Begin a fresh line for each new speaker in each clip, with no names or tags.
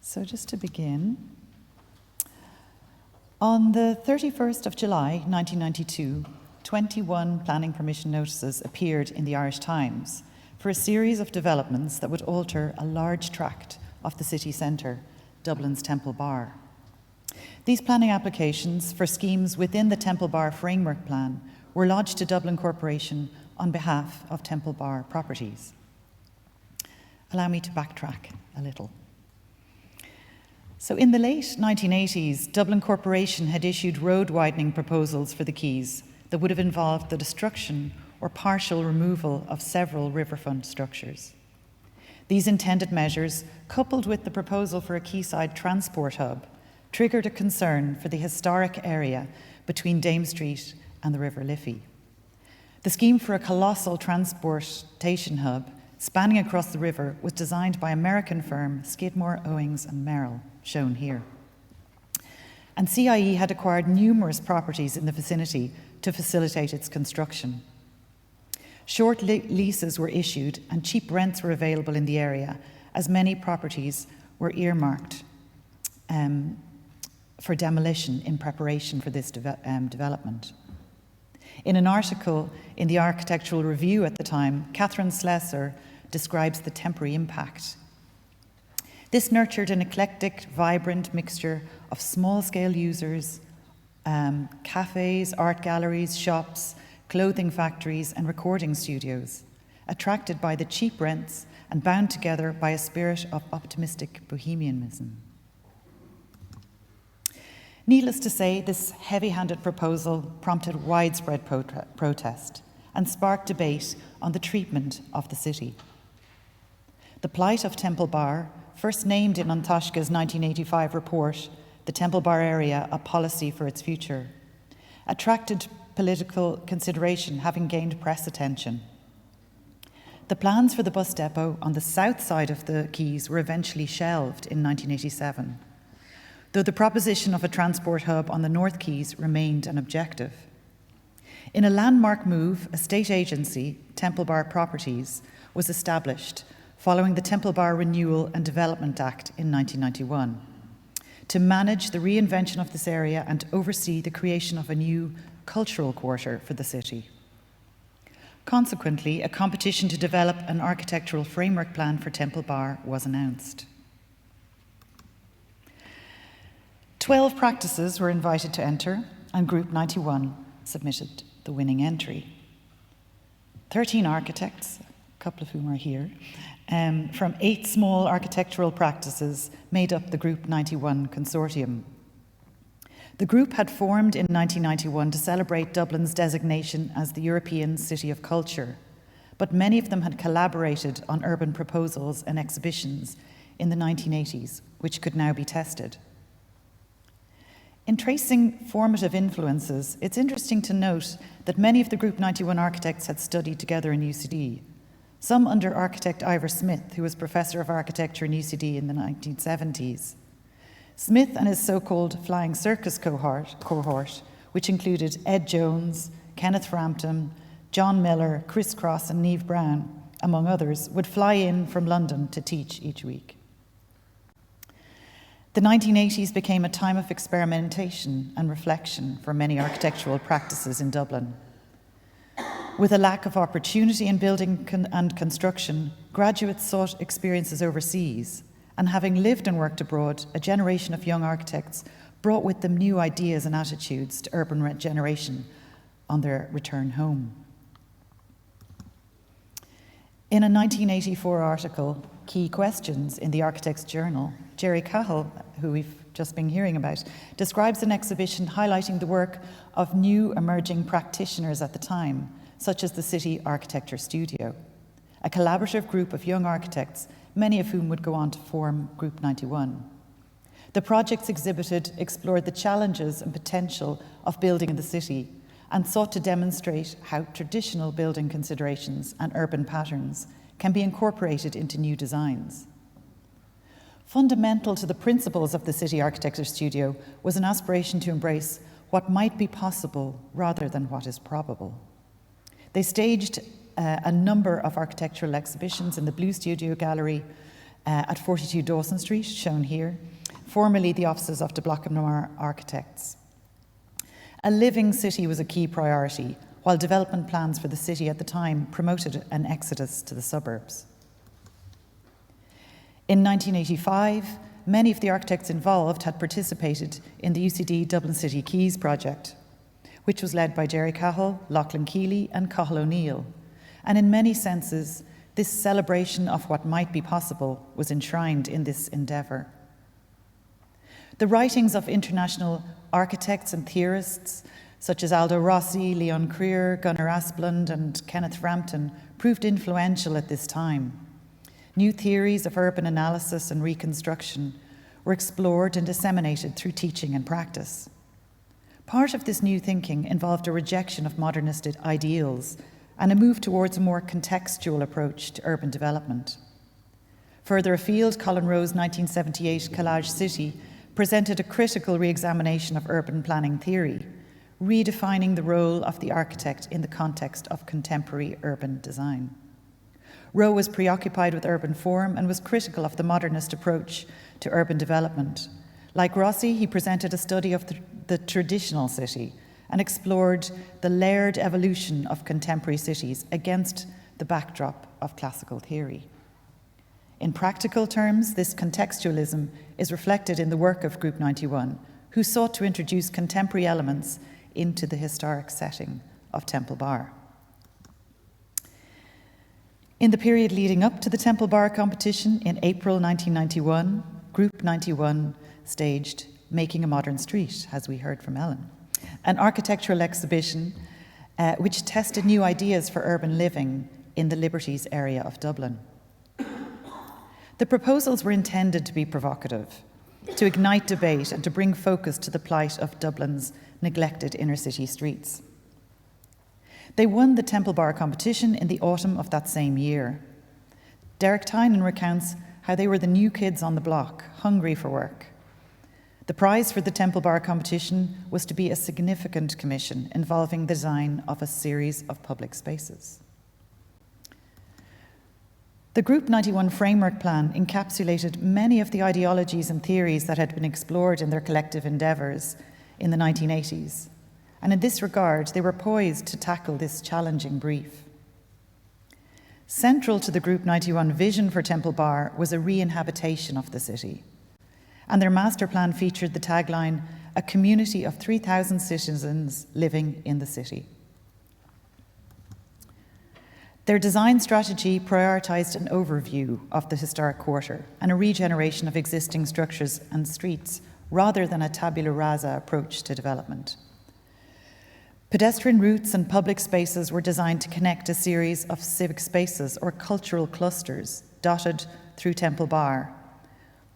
So just to begin, on the 31st of July 1992, 21 planning permission notices appeared in the Irish Times for a series of developments that would alter a large tract of the city centre, Dublin's Temple Bar. These planning applications for schemes within the Temple Bar Framework Plan were lodged to Dublin Corporation on behalf of Temple Bar Properties. Allow me to backtrack a little. So in the late 1980s, Dublin Corporation had issued road widening proposals for the quays that would have involved the destruction or partial removal of several riverfront structures. These intended measures, coupled with the proposal for a quayside transport hub, triggered a concern for the historic area between Dame Street and the River Liffey. The scheme for a colossal transportation hub spanning across the river was designed by American firm Skidmore, Owings and Merlo, shown here. And CIE had acquired numerous properties in the vicinity to facilitate its construction. Short leases were issued and cheap rents were available in the area, as many properties were earmarked for demolition in preparation for this development. In an article in the Architectural Review at the time, Catherine Slessor describes the temporary impact. This nurtured an eclectic, vibrant mixture of small-scale users, cafes, art galleries, shops, clothing factories, and recording studios, attracted by the cheap rents and bound together by a spirit of optimistic bohemianism. Needless to say, this heavy-handed proposal prompted widespread protest and sparked debate on the treatment of the city. The plight of Temple Bar, first named in Antashka's 1985 report, The Temple Bar Area, a Policy for Its Future, attracted political consideration, having gained press attention. The plans for the bus depot on the south side of the quays were eventually shelved in 1987, though the proposition of a transport hub on the North Quays remained an objective. In a landmark move, a state agency, Temple Bar Properties, was established following the Temple Bar Renewal and Development Act in 1991 to manage the reinvention of this area and oversee the creation of a new cultural quarter for the city. Consequently, a competition to develop an architectural framework plan for Temple Bar was announced. 12 practices were invited to enter, and Group 91 submitted the winning entry. 13 architects, a couple of whom are here, from 8 small architectural practices made up the Group 91 consortium. The group had formed in 1991 to celebrate Dublin's designation as the European City of Culture, but many of them had collaborated on urban proposals and exhibitions in the 1980s, which could now be tested. In tracing formative influences, it's interesting to note that many of the Group 91 architects had studied together in UCD, some under architect Ivor Smith, who was Professor of Architecture in UCD in the 1970s. Smith and his so-called Flying Circus cohort, which included Ed Jones, Kenneth Frampton, John Miller, Chris Cross and Niamh Brown, among others, would fly in from London to teach each week. The 1980s became a time of experimentation and reflection for many architectural practices in Dublin. With a lack of opportunity in building and construction, graduates sought experiences overseas, and having lived and worked abroad, a generation of young architects brought with them new ideas and attitudes to urban regeneration on their return home. In a 1984 article, Key Questions, in the Architect's Journal, Jerry Cahill, who we've just been hearing about, describes an exhibition highlighting the work of new emerging practitioners at the time, such as the City Architecture Studio, a collaborative group of young architects, many of whom would go on to form Group 91. The projects exhibited explored the challenges and potential of building in the city and sought to demonstrate how traditional building considerations and urban patterns can be incorporated into new designs. Fundamental to the principles of the City Architecture Studio was an aspiration to embrace what might be possible rather than what is probable. They staged a number of architectural exhibitions in the Blue Studio Gallery, at 42 Dawson Street, shown here, formerly the offices of de Block Noir Architects. A living city was a key priority, while development plans for the city at the time promoted an exodus to the suburbs. In 1985, many of the architects involved had participated in the UCD Dublin City Quays project, which was led by Jerry Cahill, Lachlan Keeley and Cahill O'Neill. And in many senses, this celebration of what might be possible was enshrined in this endeavour. The writings of international architects and theorists such as Aldo Rossi, Leon Creer, Gunnar Asplund and Kenneth Frampton proved influential at this time. New theories of urban analysis and reconstruction were explored and disseminated through teaching and practice. Part of this new thinking involved a rejection of modernist ideals and a move towards a more contextual approach to urban development. Further afield, Colin Rowe's 1978 Collage City presented a critical re-examination of urban planning theory, redefining the role of the architect in the context of contemporary urban design. Rowe was preoccupied with urban form and was critical of the modernist approach to urban development. Like Rossi, he presented a study of the traditional city and explored the layered evolution of contemporary cities against the backdrop of classical theory. In practical terms, this contextualism is reflected in the work of Group 91, who sought to introduce contemporary elements into the historic setting of Temple Bar. In the period leading up to the Temple Bar competition in April 1991, Group 91 staged Making a Modern Street, as we heard from Ellen, an architectural exhibition which tested new ideas for urban living in the Liberties area of Dublin. The proposals were intended to be provocative, to ignite debate and to bring focus to the plight of Dublin's neglected inner city streets. They won the Temple Bar competition in the autumn of that same year. Derek Tynan recounts how they were the new kids on the block, hungry for work. The prize for the Temple Bar competition was to be a significant commission involving the design of a series of public spaces. The Group 91 framework plan encapsulated many of the ideologies and theories that had been explored in their collective endeavours in the 1980s. And in this regard, they were poised to tackle this challenging brief. Central to the Group 91 vision for Temple Bar was a re-inhabitation of the city. And their master plan featured the tagline, "A community of 3,000 citizens living in the city." Their design strategy prioritised an overview of the historic quarter and a regeneration of existing structures and streets rather than a tabula rasa approach to development. Pedestrian routes and public spaces were designed to connect a series of civic spaces or cultural clusters dotted through Temple Bar,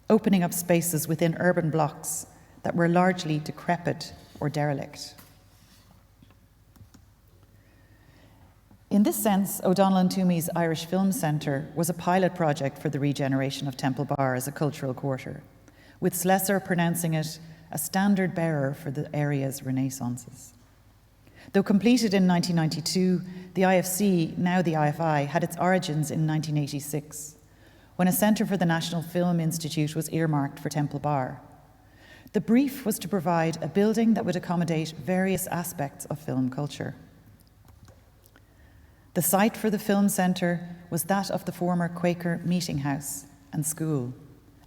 opening up spaces within urban blocks that were largely decrepit or derelict. In this sense, O'Donnell and Toomey's Irish Film Centre was a pilot project for the regeneration of Temple Bar as a cultural quarter, with Slessor pronouncing it a standard bearer for the area's renaissances. Though completed in 1992, the IFC, now the IFI, had its origins in 1986, when a Centre for the National Film Institute was earmarked for Temple Bar. The brief was to provide a building that would accommodate various aspects of film culture. The site for the film centre was that of the former Quaker Meeting House and School,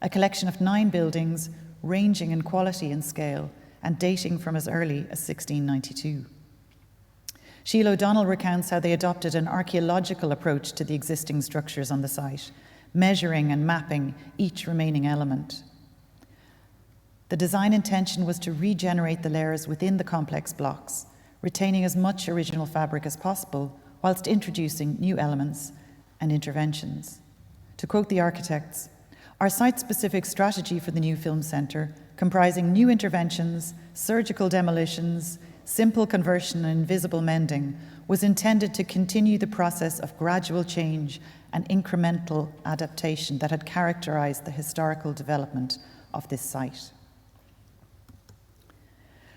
a collection of 9 buildings ranging in quality and scale and dating from as early as 1692. Sheila O'Donnell recounts how they adopted an archaeological approach to the existing structures on the site, measuring and mapping each remaining element. The design intention was to regenerate the layers within the complex blocks, retaining as much original fabric as possible whilst introducing new elements and interventions. To quote the architects, "Our site-specific strategy for the new film centre, comprising new interventions, surgical demolitions, simple conversion and invisible mending, was intended to continue the process of gradual change and incremental adaptation that had characterised the historical development of this site."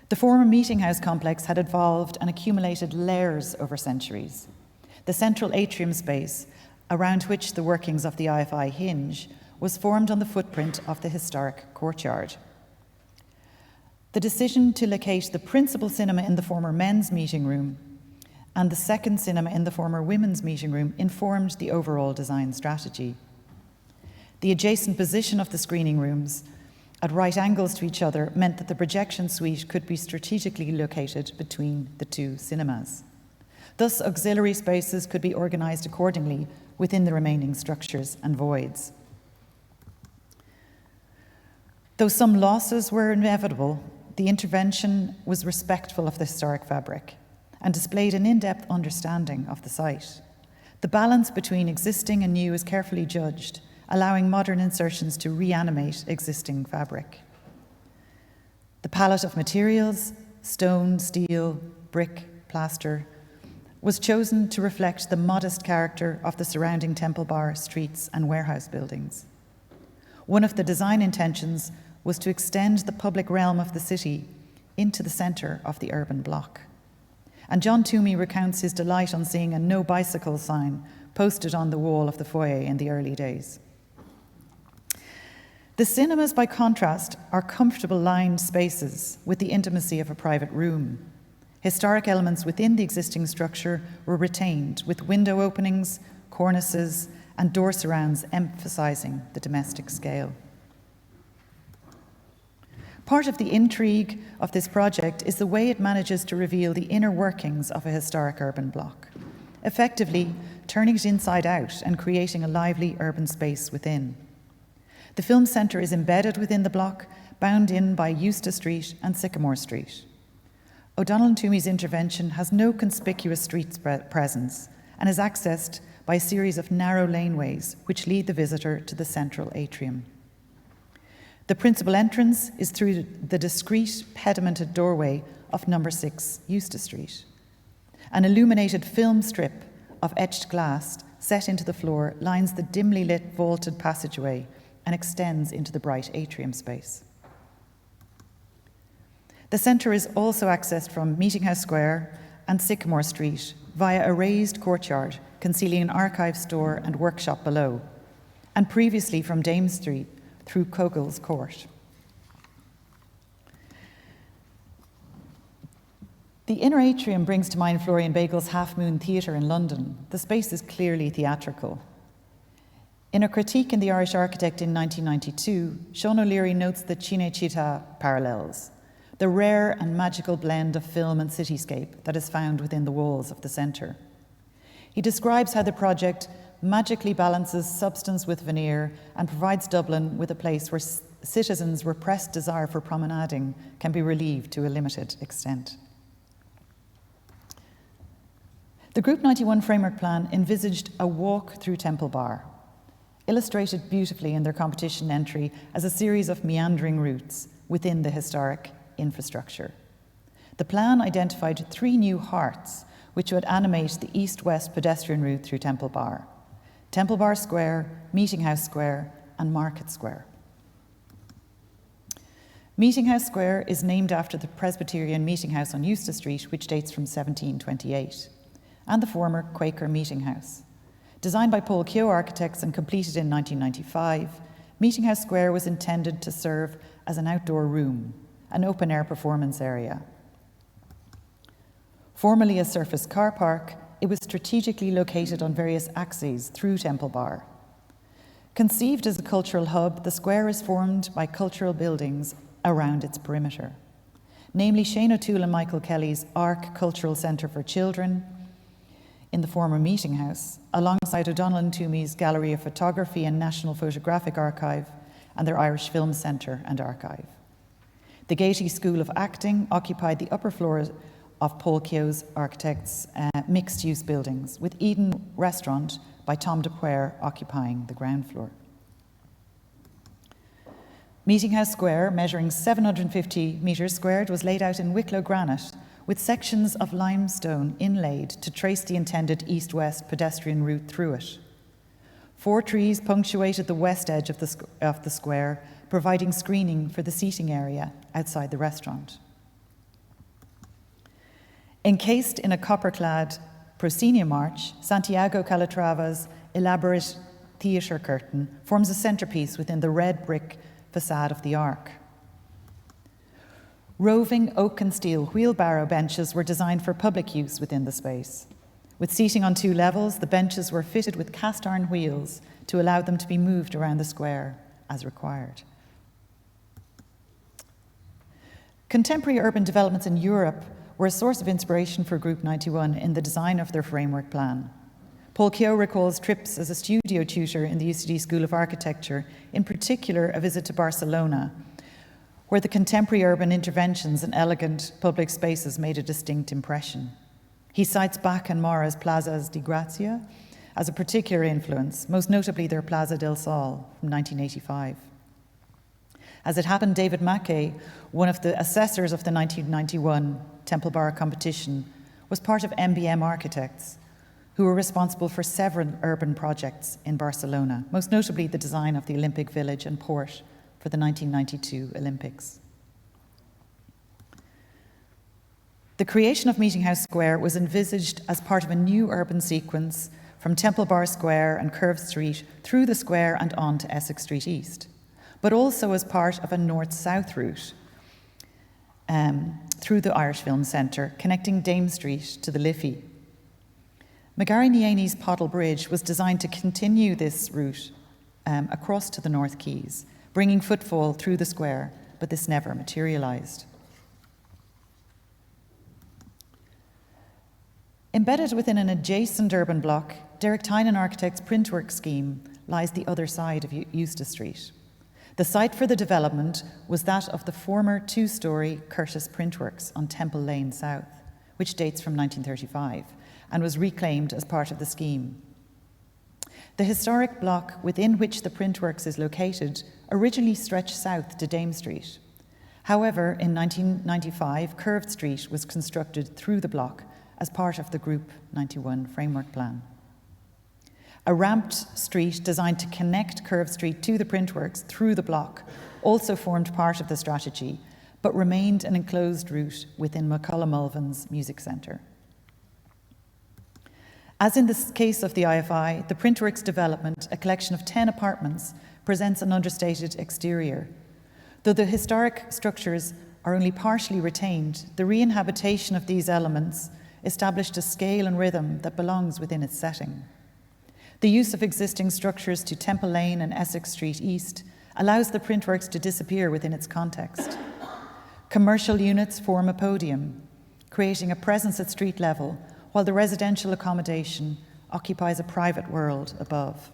The former meeting house complex had evolved and accumulated layers over centuries. The central atrium space, around which the workings of the IFI hinge, was formed on the footprint of the historic courtyard. The decision to locate the principal cinema in the former men's meeting room and the second cinema in the former women's meeting room informed the overall design strategy. The adjacent position of the screening rooms at right angles to each other meant that the projection suite could be strategically located between the two cinemas. Thus, auxiliary spaces could be organised accordingly within the remaining structures and voids. Though some losses were inevitable, the intervention was respectful of the historic fabric and displayed an in-depth understanding of the site. The balance between existing and new is carefully judged, allowing modern insertions to reanimate existing fabric. The palette of materials, stone, steel, brick, plaster, was chosen to reflect the modest character of the surrounding Temple Bar streets and warehouse buildings. One of the design intentions was to extend the public realm of the city into the centre of the urban block. And John Toomey recounts his delight on seeing a no bicycle sign posted on the wall of the foyer in the early days. The cinemas, by contrast, are comfortable lined spaces with the intimacy of a private room. Historic elements within the existing structure were retained, with window openings, cornices, and door surrounds emphasising the domestic scale. Part of the intrigue of this project is the way it manages to reveal the inner workings of a historic urban block, effectively turning it inside out and creating a lively urban space within. The film centre is embedded within the block, bound in by Eustace Street and Sycamore Street. O'Donnell and Toomey's intervention has no conspicuous street presence and is accessed by a series of narrow laneways which lead the visitor to the central atrium. The principal entrance is through the discreet pedimented doorway of number 6 Eustace Street. An illuminated film strip of etched glass set into the floor lines the dimly lit vaulted passageway and extends into the bright atrium space. The centre is also accessed from Meeting House Square and Sycamore Street via a raised courtyard concealing an archive store and workshop below, and previously from Dame Street through Cogle's Court. The inner atrium brings to mind Florian Bagel's Half Moon Theatre in London. The space is clearly theatrical. In a critique in The Irish Architect in 1992, Sean O'Leary notes the Cinecittà parallels, the rare and magical blend of film and cityscape that is found within the walls of the centre. He describes how the project magically balances substance with veneer and provides Dublin with a place where citizens' repressed desire for promenading can be relieved to a limited extent. The Group 91 framework plan envisaged a walk through Temple Bar, illustrated beautifully in their competition entry as a series of meandering routes within the historic infrastructure. The plan identified 3 new hearts which would animate the east-west pedestrian route through Temple Bar Square, Meeting House Square, and Market Square. Meeting House Square is named after the Presbyterian Meeting House on Eustace Street, which dates from 1728, and the former Quaker Meeting House. Designed by Paul Keogh Architects and completed in 1995, Meeting House Square was intended to serve as an outdoor room, an open-air performance area. Formerly a surface car park, it was strategically located on various axes through Temple Bar. Conceived as a cultural hub, the square is formed by cultural buildings around its perimeter, namely Shane O'Toole and Michael Kelly's Arc Cultural Centre for Children in the former Meeting House, alongside O'Donnell and Toomey's Gallery of Photography and National Photographic Archive and their Irish Film Centre and Archive. The Gaiety School of Acting occupied the upper floors of Paul Keogh's Architects' mixed-use buildings, with Eden Restaurant by Tom DePuere occupying the ground floor. Meeting House Square, measuring 750 metres squared, was laid out in Wicklow granite, with sections of limestone inlaid to trace the intended east-west pedestrian route through it. 4 trees punctuated the west edge of the square, providing screening for the seating area outside the restaurant. Encased in a copper-clad proscenium arch, Santiago Calatrava's elaborate theatre curtain forms a centrepiece within the red brick facade of the arc. Roving oak and steel wheelbarrow benches were designed for public use within the space. With seating on 2 levels, the benches were fitted with cast iron wheels to allow them to be moved around the square as required. Contemporary urban developments in Europe were a source of inspiration for Group 91 in the design of their framework plan. Paul Keogh recalls trips as a studio tutor in the UCD School of Architecture, in particular a visit to Barcelona, where the contemporary urban interventions and elegant public spaces made a distinct impression. He cites Bach and Mora's Plazas di Grazia as a particular influence, most notably their Plaza del Sol from 1985. As it happened, David Mackay, one of the assessors of the 1991 Temple Bar competition, was part of MBM architects who were responsible for several urban projects in Barcelona, most notably the design of the Olympic Village and Port for the 1992 Olympics. The creation of Meeting House Square was envisaged as part of a new urban sequence from Temple Bar Square and Curve Street through the square and on to Essex Street East, but also as part of a north-south route through the Irish Film Centre, connecting Dame Street to the Liffey. Magari Nieni's Pottle Bridge was designed to continue this route across to the North Quays, bringing footfall through the square, but this never materialised. Embedded within an adjacent urban block, Derek Tynan Architects' Printwork scheme lies the other side of Eustace Street. The site for the development was that of the former 2-storey Curtis Printworks on Temple Lane South, which dates from 1935 and was reclaimed as part of the scheme. The historic block within which the Printworks is located originally stretched south to Dame Street. However, in 1995, Curved Street was constructed through the block as part of the Group 91 framework plan. A ramped street designed to connect Curved Street to the Printworks through the block also formed part of the strategy, but remained an enclosed route within McCullum Mulvan's Music Centre. As in the case of the IFI, the Printworks development, a collection of 10 apartments, presents an understated exterior. Though the historic structures are only partially retained, the re-inhabitation of these elements established a scale and rhythm that belongs within its setting. The use of existing structures to Temple Lane and Essex Street East allows the Printworks to disappear within its context. Commercial units form a podium, creating a presence at street level, while the residential accommodation occupies a private world above.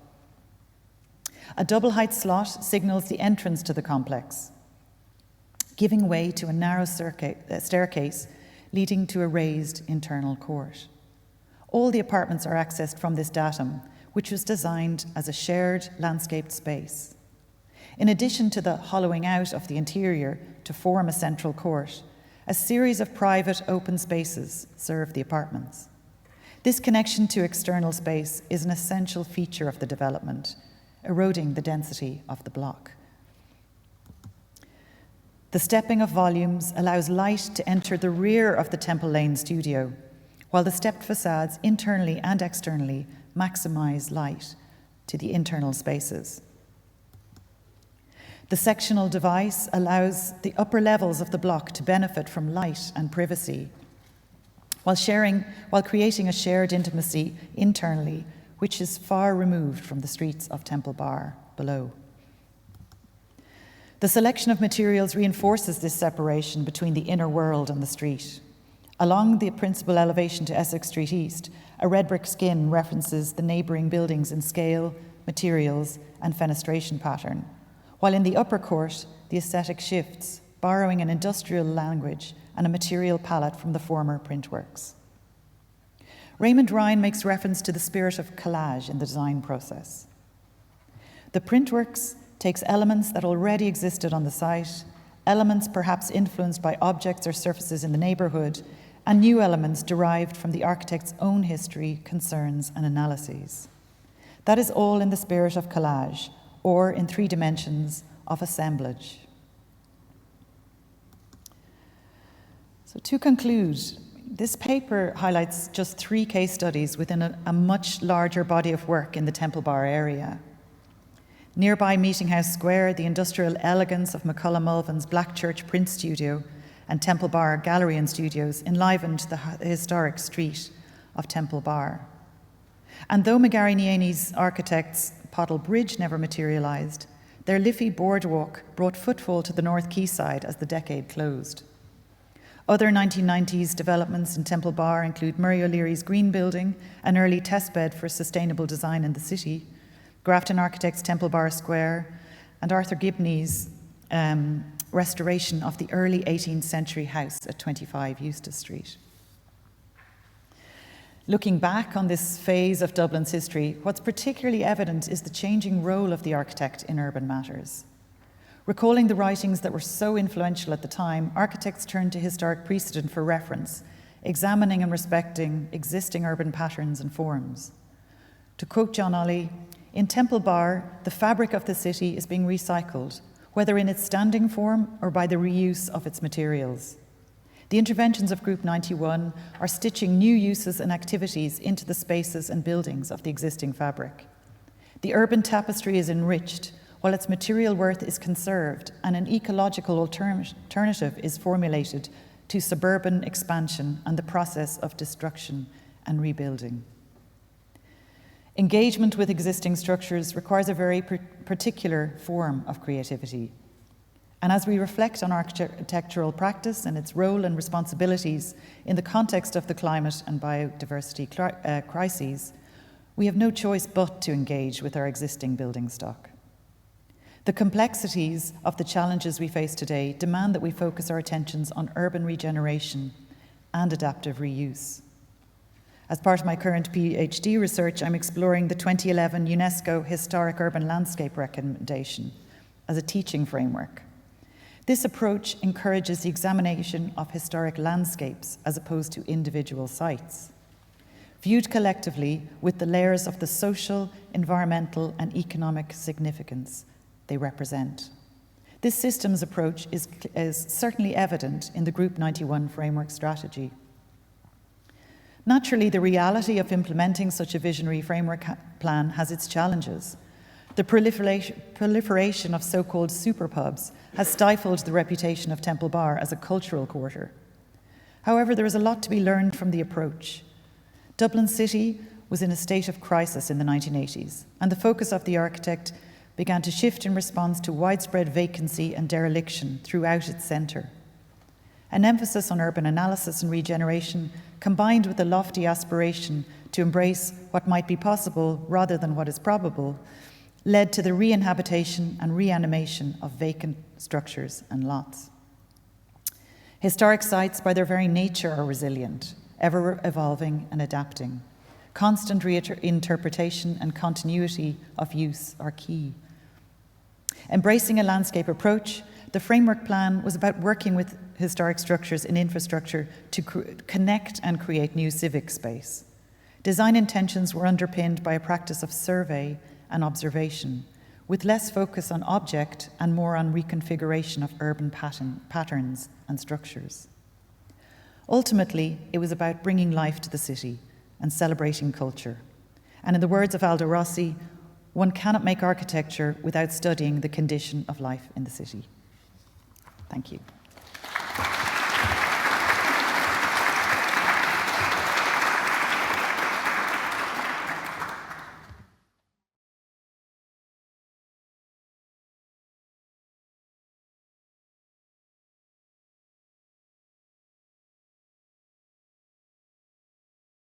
A double-height slot signals the entrance to the complex, giving way to a narrow staircase leading to a raised internal court. All the apartments are accessed from this datum, which was designed as a shared landscaped space. In addition to the hollowing out of the interior to form a central court, a series of private open spaces serve the apartments. This connection to external space is an essential feature of the development, eroding the density of the block. The stepping of volumes allows light to enter the rear of the Temple Lane studio, while the stepped facades internally and externally maximize light to the internal spaces. The sectional device allows the upper levels of the block to benefit from light and privacy, while creating a shared intimacy internally, which is far removed from the streets of Temple Bar below. The selection of materials reinforces this separation between the inner world and the street. Along the principal elevation to Essex Street East, a red brick skin references the neighbouring buildings in scale, materials, and fenestration pattern, while in the upper court, the aesthetic shifts, borrowing an industrial language and a material palette from the former Printworks. Raymond Ryan makes reference to the spirit of collage in the design process. The Printworks takes elements that already existed on the site, elements perhaps influenced by objects or surfaces in the neighbourhood, and new elements derived from the architect's own history, concerns, and analyses. That is all in the spirit of collage, or in 3 dimensions of assemblage. So to conclude, this paper highlights just 3 case studies within a much larger body of work in the Temple Bar area. Nearby Meeting House Square, the industrial elegance of McCullum Mulvan's Black Church print studio and Temple Bar Gallery and Studios enlivened the historic street of Temple Bar. And though Magariniani's architects' Pottle Bridge never materialised, their Liffey boardwalk brought footfall to the North Quayside as the decade closed. Other 1990s developments in Temple Bar include Murray O'Leary's Green Building, an early testbed for sustainable design in the city, Grafton Architects' Temple Bar Square, and Arthur Gibney's restoration of the early 18th century house at 25 Eustace Street. Looking back on this phase of Dublin's history, what's particularly evident is the changing role of the architect in urban matters. Recalling the writings that were so influential at the time, architects turned to historic precedent for reference, examining and respecting existing urban patterns and forms. To quote John Ollie, "In Temple Bar, the fabric of the city is being recycled, whether in its standing form or by the reuse of its materials. The interventions of Group 91 are stitching new uses and activities into the spaces and buildings of the existing fabric. The urban tapestry is enriched, while its material worth is conserved, and an ecological alternative is formulated to suburban expansion and the process of destruction and rebuilding." Engagement with existing structures requires a very particular form of creativity. And as we reflect on architectural practice and its role and responsibilities in the context of the climate and biodiversity crises, we have no choice but to engage with our existing building stock. The complexities of the challenges we face today demand that we focus our attentions on urban regeneration and adaptive reuse. As part of my current PhD research, I'm exploring the 2011 UNESCO Historic Urban Landscape Recommendation as a teaching framework. This approach encourages the examination of historic landscapes as opposed to individual sites, viewed collectively with the layers of the social, environmental, and economic significance they represent. This systems approach is certainly evident in the Group 91 framework strategy. Naturally, the reality of implementing such a visionary framework plan has its challenges. The proliferation of so-called superpubs has stifled the reputation of Temple Bar as a cultural quarter. However, there is a lot to be learned from the approach. Dublin City was in a state of crisis in the 1980s, and the focus of the architect began to shift in response to widespread vacancy and dereliction throughout its centre. An emphasis on urban analysis and regeneration, combined with a lofty aspiration to embrace what might be possible rather than what is probable, led to the re-inhabitation and reanimation of vacant structures and lots. Historic sites, by their very nature, are resilient, ever evolving and adapting. Constant reinterpretation and continuity of use are key. Embracing a landscape approach, the framework plan was about working with historic structures and infrastructure to connect and create new civic space. Design intentions were underpinned by a practice of survey and observation, with less focus on object and more on reconfiguration of urban patterns and structures. Ultimately, it was about bringing life to the city and celebrating culture. And in the words of Aldo Rossi, one cannot make architecture without studying the condition of life in the city. Thank you.